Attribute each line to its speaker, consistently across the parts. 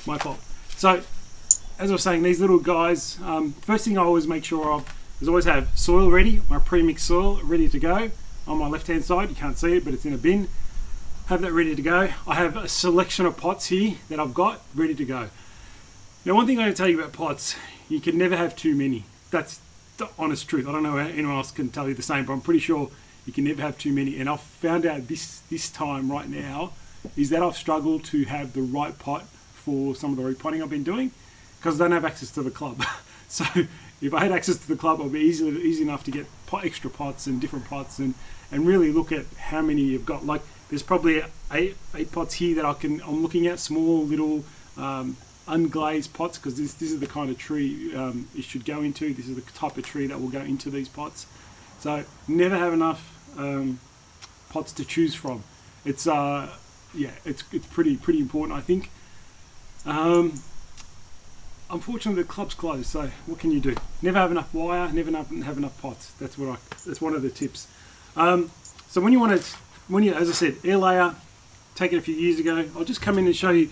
Speaker 1: My fault. So, as I was saying, these little guys, first thing I always make sure of is always have soil ready, my pre-mixed soil ready to go. On my left-hand side, you can't see it, but it's in a bin. Have that ready to go. I have a selection of pots here that I've got ready to go. Now, one thing I can tell you about pots, you can never have too many. That's the honest truth. I don't know how anyone else can tell you the same, but I'm pretty sure you can never have too many. And I've found out this time right now is that I've struggled to have the right pot for some of the repotting I've been doing because I don't have access to the club. So if I had access to the club, it would be easy enough to get extra pots and different pots and really look at how many you've got. Like there's probably eight pots here that I'm looking at, small little unglazed pots, because this is the kind of tree it should go into. This is the type of tree that will go into these pots. So never have enough pots to choose from. It's it's pretty important, I think. Unfortunately, the club's closed, so what can you do? Never have enough wire, never have enough pots. That's one of the tips. So when you, as I said, air layer, taken a few years ago, I'll just come in and show you.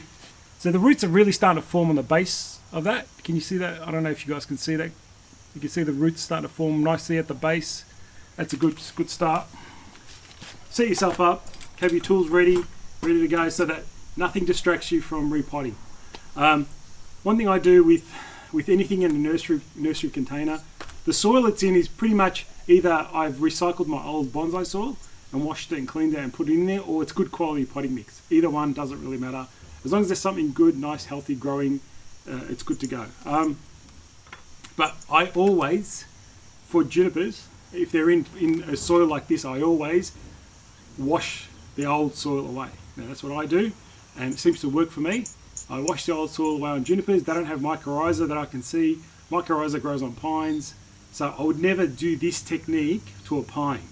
Speaker 1: So the roots are really starting to form on the base of that. Can you see that? I don't know if you guys can see that. You can see the roots starting to form nicely at the base. That's a good start. Set yourself up, have your tools ready to go, so that nothing distracts you from repotting. One thing I do with anything in a nursery container, the soil it's in is pretty much either I've recycled my old bonsai soil and washed it and cleaned it and put it in there, or it's good quality potting mix. Either one doesn't really matter. As long as there's something good, nice, healthy growing, it's good to go. But I always, for junipers, if they're in a soil like this, I always wash the old soil away. Now that's what I do, and it seems to work for me. I wash the old soil away on junipers. They don't have mycorrhiza that I can see. Mycorrhiza grows on pines, so I would never do this technique to a pine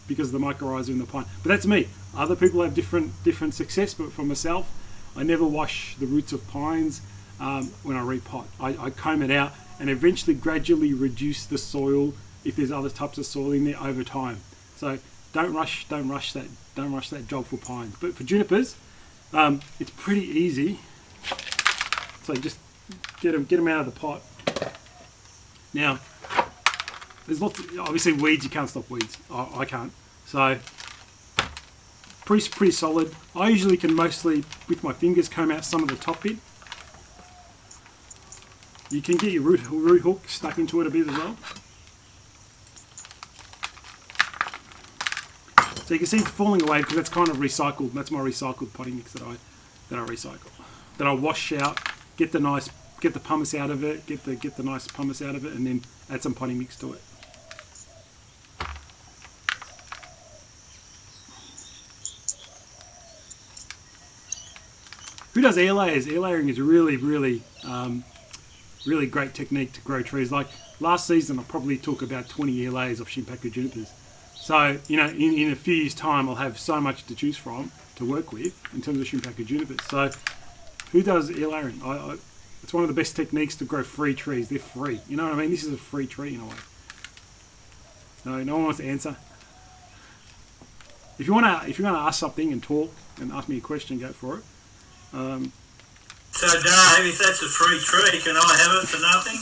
Speaker 1: because of the mycorrhiza in the pine. But that's me. Other people have different success, but for myself, I never wash the roots of pines when I repot. I comb it out and eventually gradually reduce the soil if there's other types of soil in there over time. So don't rush that job for pines. But for junipers, it's pretty easy. So just get them out of the pot. Now, there's lots of, obviously weeds, you can't stop weeds. I can't. So pretty solid. I usually can mostly, with my fingers, comb out some of the top bit. You can get your root hook stuck into it a bit as well. So you can see it's falling away because that's kind of recycled. That's my recycled potting mix that I recycle. Then I wash out, get the pumice out of it, get the nice pumice out of it, and then add some potting mix to it. Who does air layers? Air layering is a really great technique to grow trees. Like last season, I probably took about 20 air layers of Shimpaku junipers. So, you know, in a few years' time, I'll have so much to choose from to work with in terms of Shimpaku junipers. So, who does air layering? It's one of the best techniques to grow free trees. They're free. You know what I mean? This is a free tree in a way. No one wants to answer. If you want to ask something and talk and ask me a question, go for it.
Speaker 2: So, Dave, if that's a free tree, can I have it for nothing?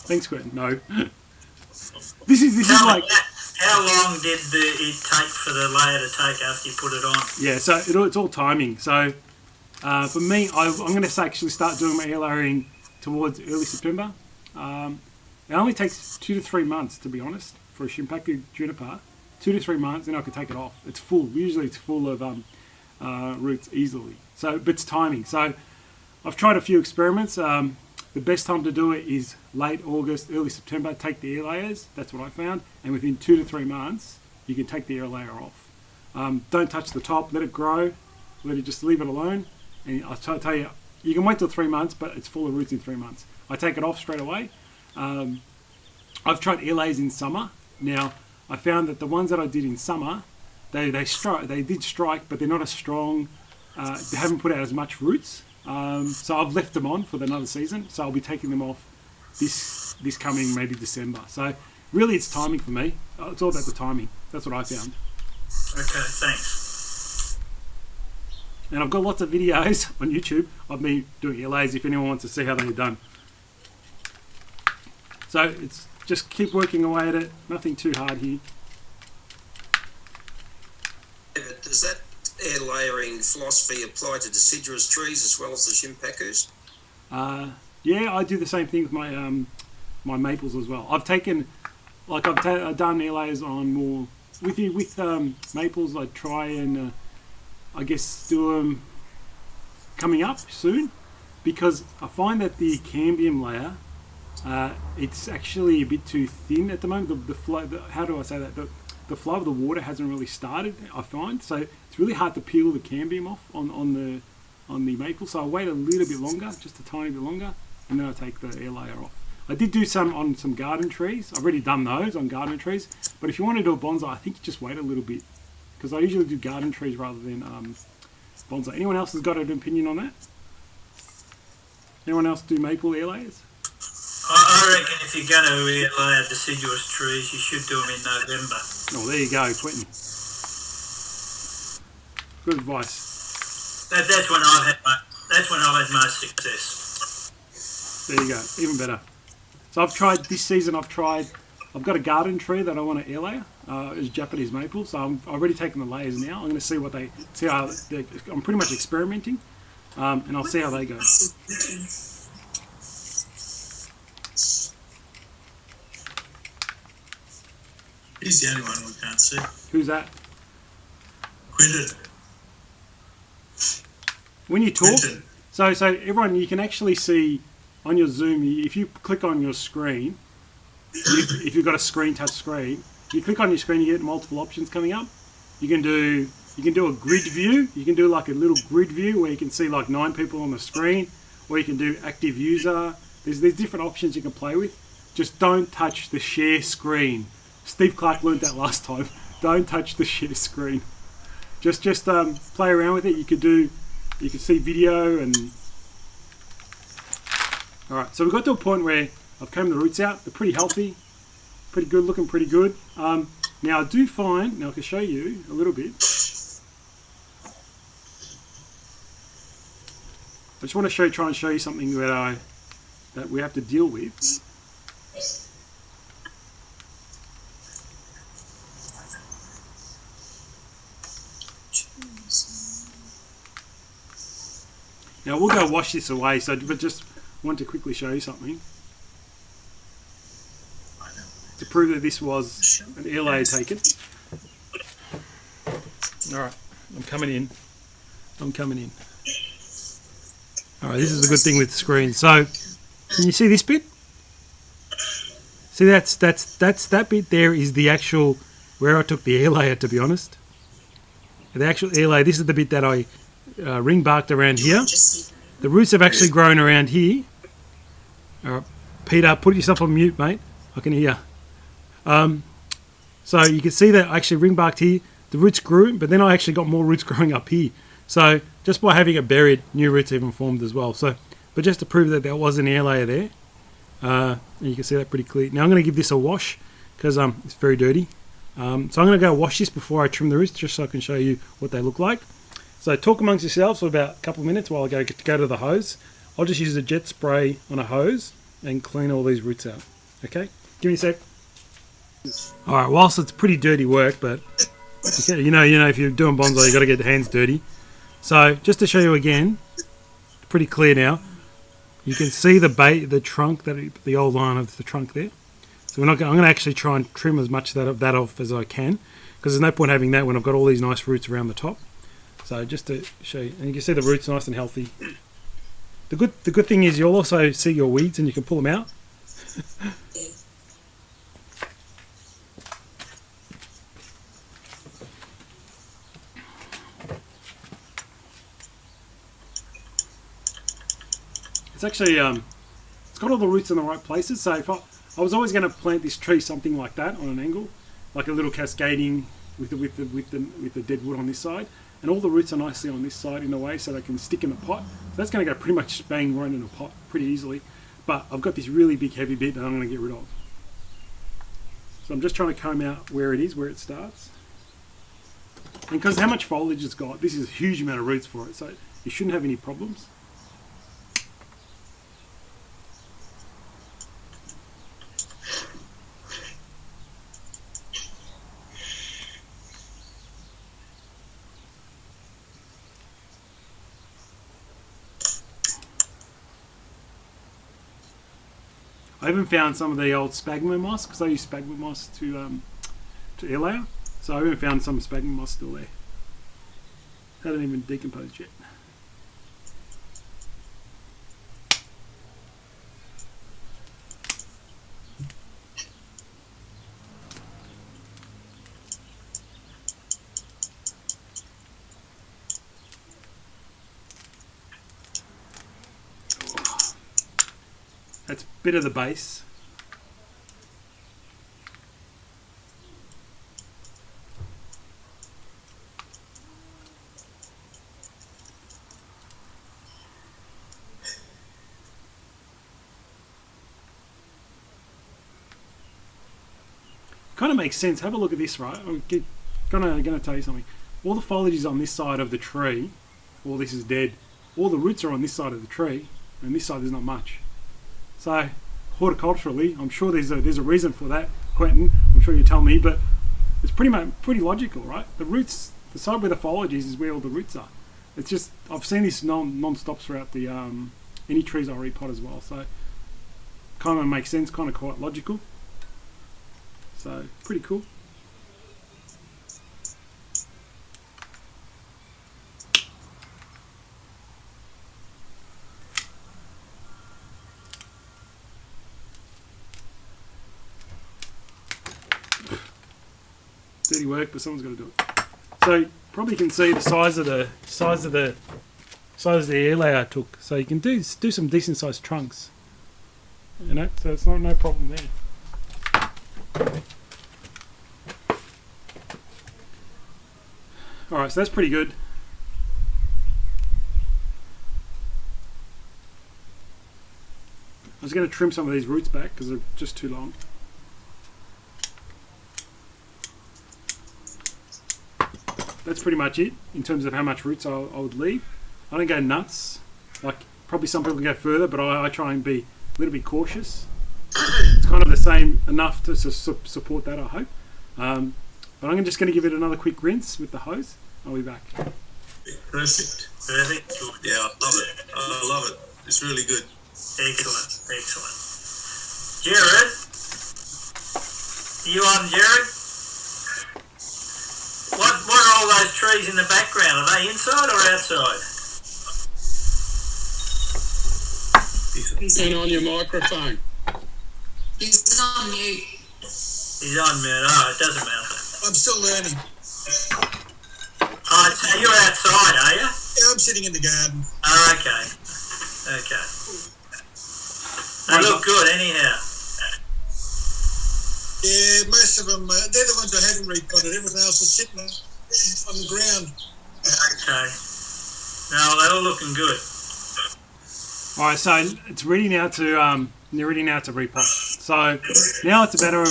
Speaker 1: Thanks, Quentin. No. This is like.
Speaker 2: How long did it take for the layer to take after you put it on?
Speaker 1: Yeah, so it's all timing. So for me, I'm going to actually start doing my air layering towards early September. It only takes 2 to 3 months, to be honest, for a Shimpaku juniper. 2 to 3 months, then I can take it off. It's full. Usually it's full of roots easily. So, but it's timing. So I've tried a few experiments. The best time to do it is late August, early September. Take the air layers. That's what I found. And within 2 to 3 months, you can take the air layer off. Don't touch the top. Let it grow. Just leave it alone. And I'll tell you, you can wait till 3 months, but it's full of roots in 3 months. I take it off straight away. I've tried air layers in summer. Now, I found that the ones that I did in summer, they did strike, but they're not as strong. They haven't put out as much roots. So I've left them on for another season. So I'll be taking them off this coming maybe December. So really, it's timing for me. It's all about the timing. That's what I found.
Speaker 2: Okay, thanks.
Speaker 1: And I've got lots of videos on YouTube of me doing air layers if anyone wants to see how they're done. So it's just keep working away at it, nothing too hard here.
Speaker 3: Does that air layering philosophy apply to deciduous trees as well as the Shimpakus?
Speaker 1: Yeah, I do the same thing with my my maples as well. I've taken, like I've done air layers on more with maples. I try and I guess do them coming up soon, because I find that the cambium layer it's actually a bit too thin at the moment. The flow, how do I say that? The flow of the water hasn't really started, I find, so it's really hard to peel the cambium off on the maple. So I wait a little bit longer, just a tiny bit longer, and then I take the air layer off. I did do some on some garden trees. I've already done those on garden trees, but if you want to do a bonsai, I think you just wait a little bit, because I usually do garden trees rather than bonsai. Anyone else has got an opinion on that? Anyone else do maple air layers?
Speaker 2: I reckon if you're going to air layer deciduous trees, you should do them in November.
Speaker 1: Oh, there you go, Quentin. Good advice.
Speaker 2: That's when I've had most success.
Speaker 1: There you go, even better. So I've tried this season. I've got a garden tree that I want to air layer. It's Japanese maple. So I've already taken the layers now. I'm going to see how I'm pretty much experimenting, and I'll see how they go.
Speaker 2: He's the only one we can't see.
Speaker 1: Who's that?
Speaker 2: Quinton.
Speaker 1: When you talk,
Speaker 2: Quinton.
Speaker 1: so everyone, you can actually see on your Zoom, if you click on your screen, if you've got a screen touch screen, you click on your screen, you get multiple options coming up. You can do a grid view. You can do like a little grid view where you can see like 9 people on the screen, or you can do active user. There's different options you can play with. Just don't touch the share screen. Steve Clark learned that last time. Don't touch the share screen. Just play around with it. You can see video and. All right, so we've got to a point where I've combed the roots out. They're pretty healthy, pretty good, looking pretty good. Now I do find, now I can show you a little bit. I just want to try and show you something that we have to deal with. Now we'll go wash this away, but just want to quickly show you something to prove that this was an air layer taken. Alright, I'm coming in. Alright, this is a good thing with the screen. So, can you see this bit? See, that bit there is the actual, where I took the air layer, to be honest. The actual air layer, this is the bit that I ring barked around here. The roots have actually grown around here. Peter, put yourself on mute, mate. I can hear. So you can see that I actually ring barked here. The roots grew, but then I actually got more roots growing up here. So just by having it buried, new roots even formed as well. So, but just to prove that there was an air layer there, and you can see that pretty clear. Now I'm going to give this a wash because it's very dirty. So I'm going to go wash this before I trim the roots, just so I can show you what they look like. So talk amongst yourselves for about a couple of minutes while I go to the hose. I'll just use a jet spray on a hose and clean all these roots out. Okay, give me a sec. All right, whilst it's pretty dirty work, but you know, if you're doing bonsai, you got to get the hands dirty. So just to show you again, pretty clear now. You can see the trunk, the old line of the trunk there. So I'm going to actually try and trim as much of that off as I can, because there's no point having that when I've got all these nice roots around the top. So just to show you, and you can see the roots nice and healthy. The good thing is you'll also see your weeds and you can pull them out. It's actually it's got all the roots in the right places. So if I was always going to plant this tree something like that on an angle, like a little cascading with the dead wood on this side, and all the roots are nicely on this side in a way so they can stick in the pot. So that's going to go pretty much bang right in a pot pretty easily. But I've got this really big heavy bit that I'm going to get rid of. So I'm just trying to comb out where it starts. And because how much foliage it's got, this is a huge amount of roots for it, so you shouldn't have any problems. I even found some of the old sphagnum moss, because I use sphagnum moss to air layer. So I even found some sphagnum moss still there. Hadn't even decomposed yet. That's a bit of the base. Kind of makes sense. Have a look at this, right? I'm gonna tell you something. All the foliage is on this side of the tree. All this is dead. All the roots are on this side of the tree, and this side there's not much. So horticulturally, I'm sure there's a reason for that, Quentin. I'm sure you tell me, but it's pretty logical, right? The roots, the side where the foliage is where all the roots are. It's just I've seen this non-stop throughout the any trees I repot as well. So kind of makes sense, kind of quite logical. So pretty cool. Dirty work, but someone's got to do it. So you probably can see the size of the air layer I took. So you can do some decent sized trunks. You know, so it's no problem there. Alright, so that's pretty good. I was going to trim some of these roots back because they're just too long. That's pretty much it in terms of how much roots I would leave. I don't go nuts. Like probably some people go further, but I try and be a little bit cautious. It's kind of the same enough to support that, I hope. But I'm just going to give it another quick rinse with the hose. I'll be back.
Speaker 3: Perfect.
Speaker 2: Perfect.
Speaker 3: Yeah, I love it. I love it. It's really good.
Speaker 2: Excellent. Excellent. Jared? You on, Jared? What are all those trees in the background? Are they inside or outside?
Speaker 4: Turn on your microphone.
Speaker 5: He's on mute.
Speaker 2: He's on mute. Oh, it doesn't matter.
Speaker 6: I'm still learning.
Speaker 2: Oh, so you're outside, are you?
Speaker 6: Yeah, I'm sitting in the garden.
Speaker 2: Oh, okay. Okay. They look good anyhow.
Speaker 6: Yeah, most of them, they're the ones I haven't repotted. Everything else is sitting on the ground.
Speaker 2: Okay. No, they're all looking good.
Speaker 1: All right, so it's ready now to repot. So now it's a matter of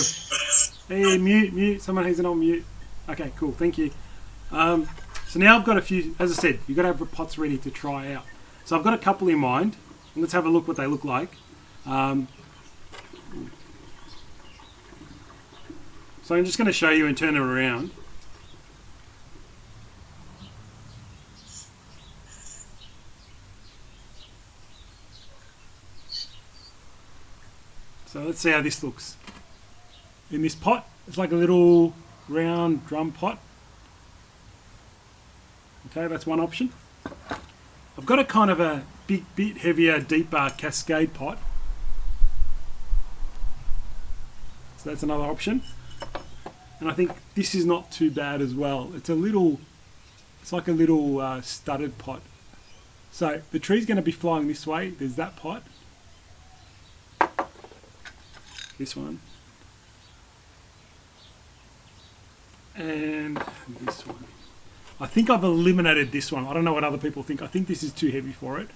Speaker 1: hey, mute. Someone hasn't on mute. Okay, cool. Thank you. So now I've got a few. As I said, you've got to have pots ready to try out. So I've got a couple in mind. Let's have a look what they look like. So I'm just going to show you and turn it around. So let's see how this looks. In this pot, it's like a little round drum pot. Okay, that's one option. I've got a kind of a bit heavier, deeper cascade pot. So that's another option. And I think this is not too bad as well. It's like a little studded pot. So the tree's going to be flying this way. There's that pot. This one. And this one. I think I've eliminated this one. I don't know what other people think. I think this is too heavy for it.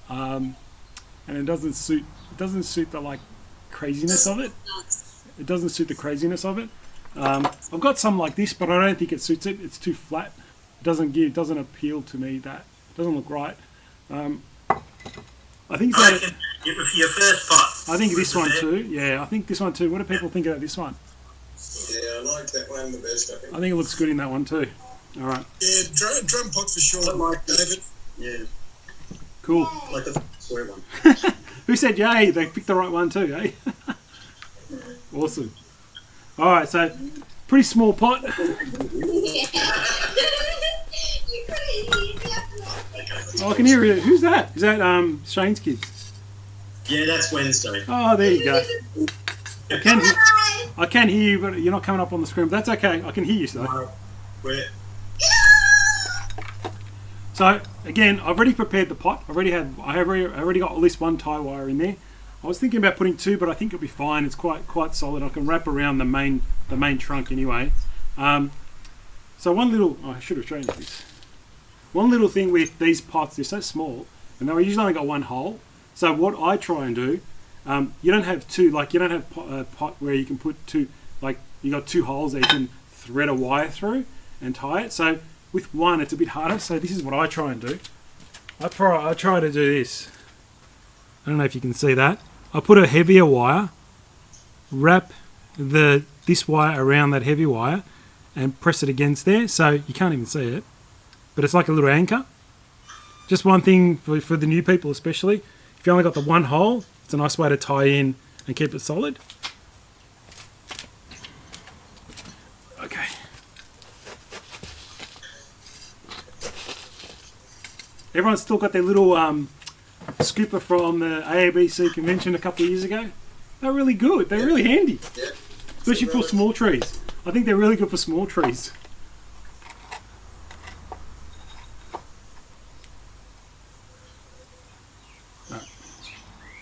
Speaker 1: And it doesn't suit the like craziness of it. It doesn't suit the craziness of it. I've got some like this, but I don't think it suits it. It's too flat. doesn't appeal to me. That doesn't look right. I think
Speaker 2: I reckon for your first pot.
Speaker 1: I think this one
Speaker 2: there.
Speaker 1: too. Yeah, I think this one too. What do people think about this one?
Speaker 6: Yeah, I like that one the best, I think.
Speaker 1: I think it looks good in that one too. All right.
Speaker 6: Yeah, drum pot for sure, David.
Speaker 4: Yeah,
Speaker 1: Cool.
Speaker 4: like the square one.
Speaker 1: Who said yay? They picked the right one too, eh? Awesome. All right, so pretty small pot.
Speaker 5: Yeah. You couldn't hear
Speaker 1: Oh, I can hear it. Who's that? Is that Shane's kids?
Speaker 4: Yeah, that's Wednesday.
Speaker 1: Oh, there you go.
Speaker 5: Hi.
Speaker 1: I can hear you, but you're not coming up on the screen. But that's okay. I can hear you, so.
Speaker 4: Where?
Speaker 1: So again, I've already prepared the pot. I already got at least one tie wire in there. I was thinking about putting two, but I think it'll be fine. It's quite solid. I can wrap around the main trunk anyway. So one little, I should have shown you this. One little thing with these pots, they're so small, and they usually only got one hole. So what I try and do, you don't have two, like you don't have a pot where you can put two, like you got two holes that you can thread a wire through and tie it. So with one, it's a bit harder. So this is what I try and do. I try to do this. I don't know if you can see that. I put a heavier wire, wrap this wire around that heavy wire, and press it against there, so you can't even see it. But it's like a little anchor. Just one thing for the new people especially, if you only got the one hole, it's a nice way to tie in and keep it solid. Okay. Everyone's still got their little scooper from the AABC convention a couple of years ago. They're really good. They're really handy.
Speaker 3: Yeah.
Speaker 1: Especially for small trees. I think they're really good for small trees.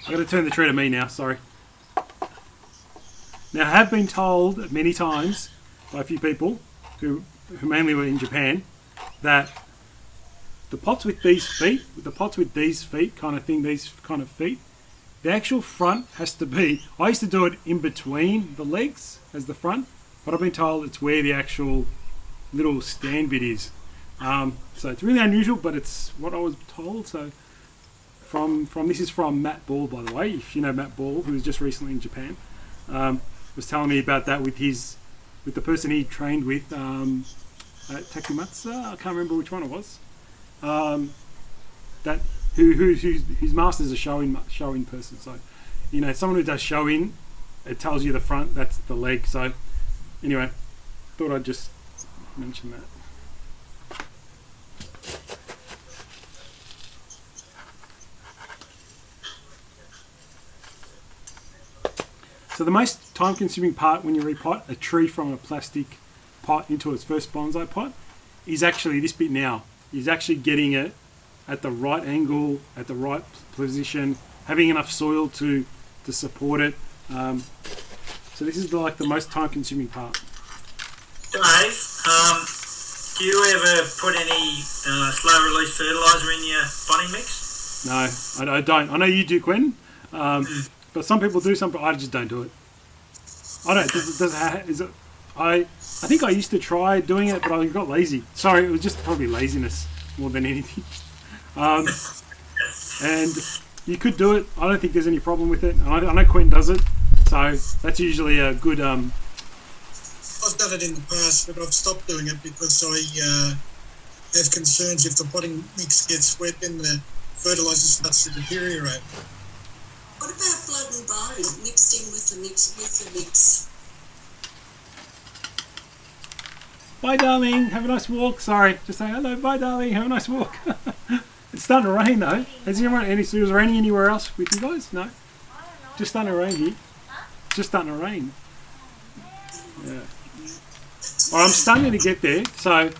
Speaker 1: I've got to turn the tree to me now, sorry. Now I have been told many times by a few people who mainly were in Japan that the pots with these feet, kind of thing, these kind of feet, the actual front has to be, I used to do it in between the legs as the front, but I've been told it's where the actual little stand bit is. So it's really unusual, but it's what I was told. So this is from Matt Ball, by the way, if you know Matt Ball, who was just recently in Japan, was telling me about that with the person he trained with at Takumatsu. I can't remember which one it was. That whose master's a show-in person. So, you know, someone who does show-in, it tells you the front, that's the leg. So, anyway, thought I'd just mention that. So the most time-consuming part when you repot a tree from a plastic pot into its first bonsai pot is actually this bit now. Is actually getting it at the right angle, at the right position, having enough soil to support it. So this is like the most time-consuming part.
Speaker 2: Dave, do you ever put any slow-release fertiliser in your potting mix?
Speaker 1: No, I don't. I know you do, Quentin. But some people do, I just don't do it. I don't. I think I used to try doing it, but I got lazy. Sorry, it was just probably laziness more than anything. And you could do it. I don't think there's any problem with it. I know Quentin does it, so that's usually a good.
Speaker 6: I've done it in the past, but I've stopped doing it because I have concerns if the potting mix gets wet, then the fertiliser starts to deteriorate.
Speaker 5: What about blood and bone mixed in with the mix?
Speaker 1: Bye, darling. Have a nice walk. Sorry, just saying hello. Bye, darling. Have a nice walk. It's starting to rain though. Was it raining anywhere else with you guys? No. Just starting to rain here. Just starting to rain. Yeah. Well, I'm starting to get there. So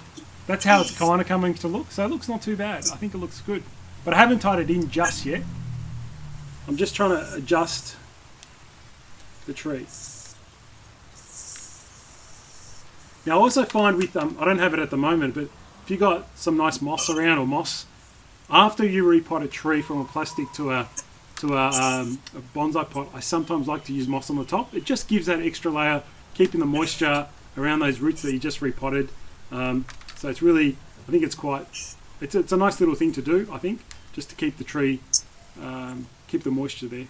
Speaker 1: that's how it's kind of coming to look. So it looks not too bad. I think it looks good. But I haven't tied it in just yet. I'm just trying to adjust the tree. Now I also find with, I don't have it at the moment, but if you got some nice moss around or moss, after you repot a tree from a plastic to a bonsai pot, I sometimes like to use moss on the top. It just gives that extra layer, keeping the moisture around those roots that you just repotted. So it's really I think it's quite, it's a nice little thing to do, I think, just to keep the tree, keep the moisture there.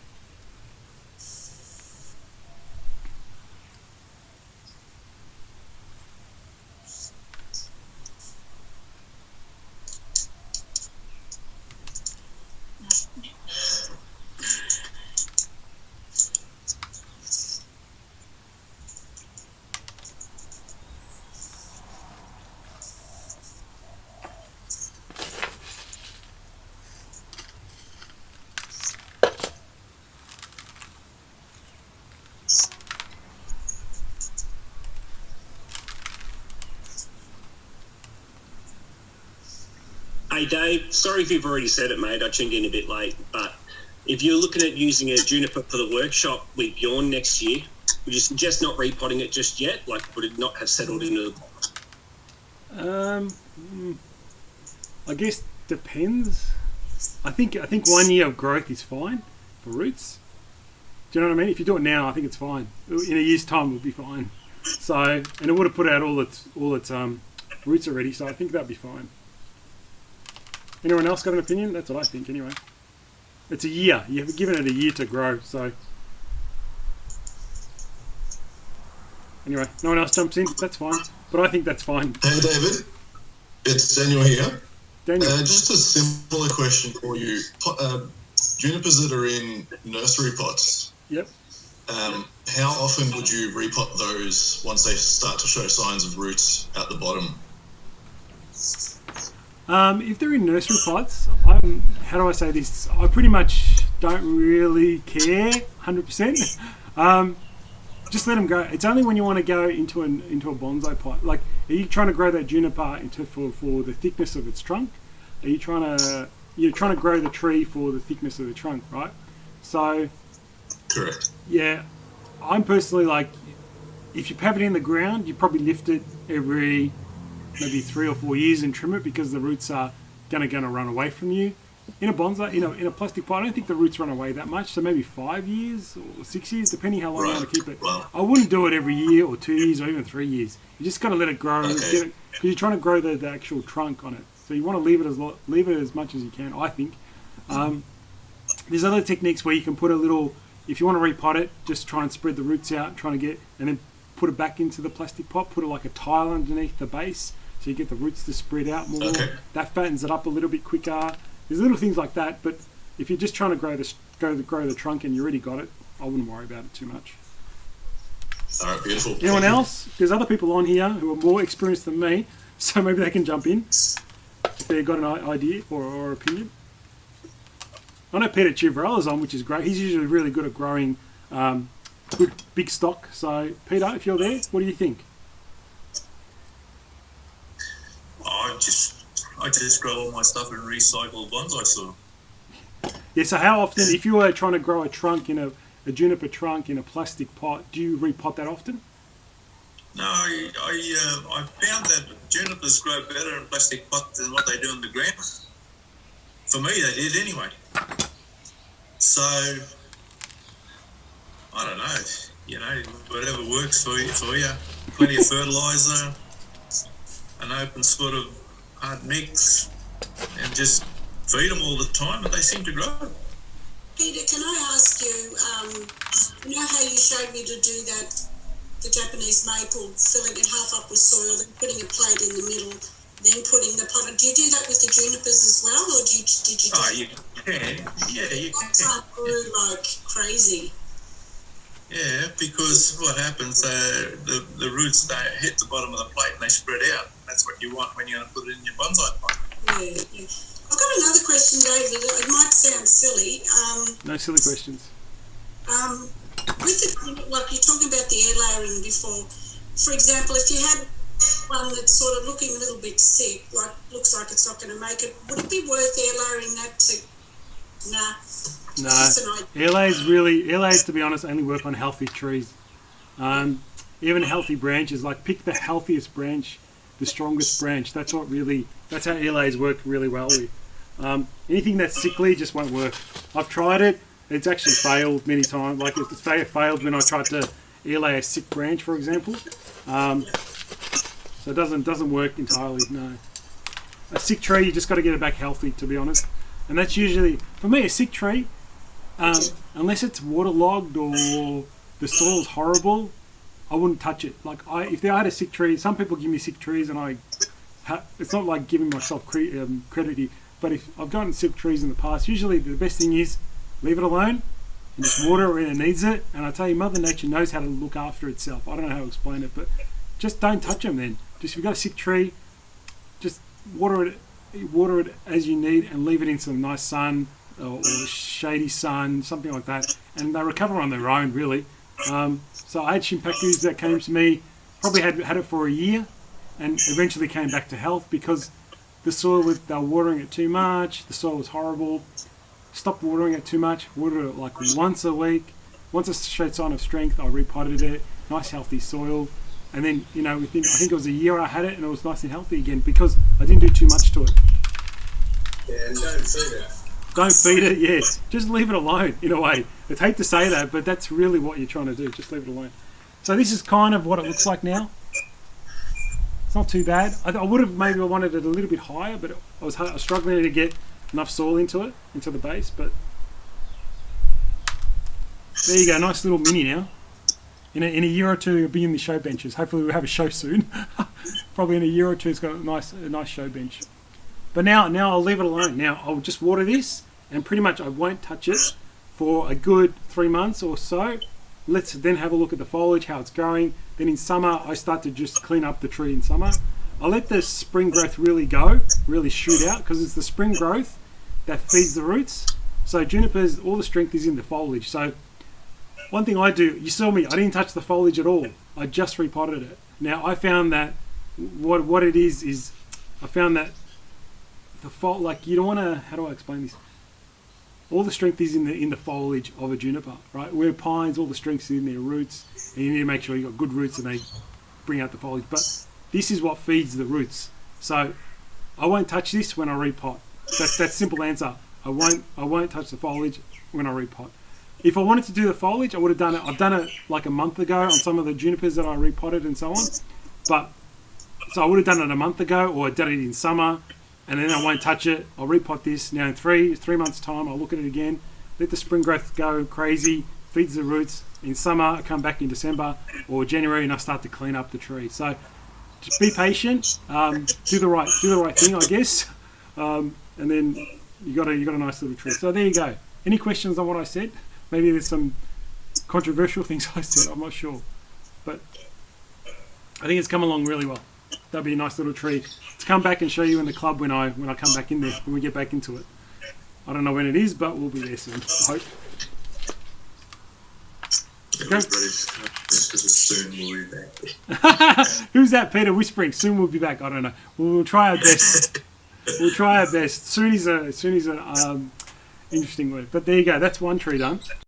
Speaker 7: Hey Dave, sorry if you've already said it, mate. I tuned in a bit late, but if you're looking at using a juniper for the workshop with Bjorn next year, would you suggest not repotting it just yet? Like, would it not have settled into the pot?
Speaker 1: I guess depends. I think 1 year of growth is fine for roots. Do you know what I mean? If you do it now, I think it's fine. In a year's time, it will be fine. So, and it would have put out all its roots already. So I think that'd be fine. Anyone else got an opinion? That's what I think, anyway. It's a year. You've given it a year to grow, so. Anyway, no one else jumps in. That's fine. But I think that's fine.
Speaker 8: Hey, David. It's Daniel here.
Speaker 1: Daniel.
Speaker 8: Just a similar question for you. Junipers that are in nursery pots.
Speaker 1: Yep.
Speaker 8: How often would you repot those once they start to show signs of roots at the bottom?
Speaker 1: If they're in nursery pots, how do I say this? I pretty much don't really care 100%. Just let them go. It's only when you want to go into a bonsai pot. Like, are you trying to grow that juniper for the thickness of its trunk? Are you you're trying to grow the tree for the thickness of the trunk, right? So,
Speaker 8: correct.
Speaker 1: Yeah, I'm personally like, if you have it in the ground, you probably lift it every maybe 3 or 4 years and trim it, because the roots are gonna run away from you. In a bonsai, in a plastic pot, I don't think the roots run away that much. So maybe 5 years or 6 years, depending how long you want to keep it.
Speaker 8: Well,
Speaker 1: I wouldn't do it every year or 2 years or even 3 years. You just gotta let it grow, because you're trying to grow the actual trunk on it. So you want to leave it as much as you can, I think. There's other techniques where you can put a little, if you want to repot it, just try and spread the roots out, and then put it back into the plastic pot. Put it like a tile underneath the base, so you get the roots to spread out more. That fattens it up a little bit quicker. There's little things like that, but if you're just trying to grow the trunk and you already got it, I wouldn't worry about it too much.
Speaker 8: All right, beautiful.
Speaker 1: Anyone else? There's other people on here who are more experienced than me, so maybe they can jump in if they've got an idea or opinion. I know Peter Chivarella's on, which is great. He's usually really good at growing good big stock. So, Peter, if you're there, what do you think?
Speaker 9: I just grow all my stuff in recycled bonsai soil.
Speaker 1: Yeah, so how often, if you were trying to grow a trunk in a juniper trunk in a plastic pot, do you repot that often?
Speaker 9: No, I found that junipers grow better in plastic pots than what they do in the ground. For me, they did anyway. So, I don't know, whatever works for you. Plenty of fertiliser, an open sort of hard mix, and just feed them all the time, and they seem to grow.
Speaker 5: Peter, can I ask you, you know how you showed me to do that, the Japanese maple, filling it half up with soil, then putting a plate in the middle, then putting the pot. Do you do that with the junipers as well, or did you?
Speaker 9: Oh, you can. Yeah, you can.
Speaker 5: That grew like crazy.
Speaker 9: Yeah, because what happens, the roots, they hit the bottom of the plate and they spread out. That's what you want when you're going to put it in your bonsai pot.
Speaker 5: Yeah. I've got another question, David. It might sound silly.
Speaker 1: No silly questions.
Speaker 5: With the, like you're talking about the air layering before, for example, if you had one that's sort of looking a little bit sick, like looks like it's not going to make it, would it be worth air layering that to? Nah.
Speaker 1: No. Air layers, to be honest, only work on healthy trees. Even healthy branches, like pick the healthiest branch, the strongest branch. That's how air layers work really well with. Anything that's sickly just won't work. I've tried it. It's actually failed many times. Like it's failed when I tried to air lay a sick branch, for example. So it doesn't work entirely. No. a sick tree, you just got to get it back healthy, to be honest. And that's usually, for me, a sick tree, unless it's waterlogged or the soil's horrible, I wouldn't touch it. Like if I had a sick tree, some people give me sick trees, and it's not like giving myself credit here. But if I've gotten sick trees in the past, usually the best thing is leave it alone and just water it when it needs it. And I tell you, Mother Nature knows how to look after itself. I don't know how to explain it, but just don't touch them then. Just if you've got a sick tree, just water it as you need and leave it in some nice sun or shady sun, something like that. And they recover on their own, really. So I had Shimpakus that came to me, probably had it for a year, and eventually came back to health because the soil, they were watering it too much, the soil was horrible. Stopped watering it too much, watered it like once a week. Once it showed sign of strength, I repotted it, nice healthy soil. And then, I think it was a year I had it and it was nice and healthy again because I didn't do too much to it.
Speaker 4: Yeah, and don't feed it.
Speaker 1: Don't feed it, yeah. Just leave it alone, in a way. I'd hate to say that, but that's really what you're trying to do. Just leave it alone. So this is kind of what it looks like now. It's not too bad. I would have maybe wanted it a little bit higher, but I was struggling to get enough soil into the base. But there you go, nice little mini now. In a year or two, it'll be in the show benches. Hopefully, we'll have a show soon. Probably in a year or two, it's got a nice show bench. But now I'll leave it alone. Now I'll just water this, and pretty much I won't touch it for a good 3 months or so. Let's then have a look at the foliage, how it's going. Then in summer, I start to just clean up the tree in summer. I'll let the spring growth really shoot out, because it's the spring growth that feeds the roots. So junipers, all the strength is in the foliage. So one thing I do, you saw me, I didn't touch the foliage at all. I just repotted it. Now I found that what it is I found that you don't want to, how do I explain this? All the strength is in the foliage of a juniper, right? Where pines, all the strength is in their roots, and you need to make sure you've got good roots and they bring out the foliage. But this is what feeds the roots. So I won't touch this when I repot. That's that simple answer. I won't touch the foliage when I repot. If I wanted to do the foliage, I would have done it. I've done it like a month ago on some of the junipers that I repotted and so on. So I would have done it a month ago, or I done it in summer, and then I won't touch it. I'll repot this now in three months' time. I'll look at it again, let the spring growth go crazy, feeds the roots. In summer, I come back in December or January, and I start to clean up the tree. So just be patient, do the right thing, I guess, and then you got a nice little tree. So there you go. Any questions on what I said? Maybe there's some controversial things I said. I'm not sure, but I think it's come along really well. That'll be a nice little tree to come back and show you in the club when I come back in there, when we get back into it. I don't know when it is, but we'll be there soon, I hope. Okay.
Speaker 8: Soon we'll be back.
Speaker 1: Who's that, Peter, whispering? Soon we'll be back. I don't know. We'll try our best. We'll try our best. Soon is an interesting word. But there you go. That's one tree done.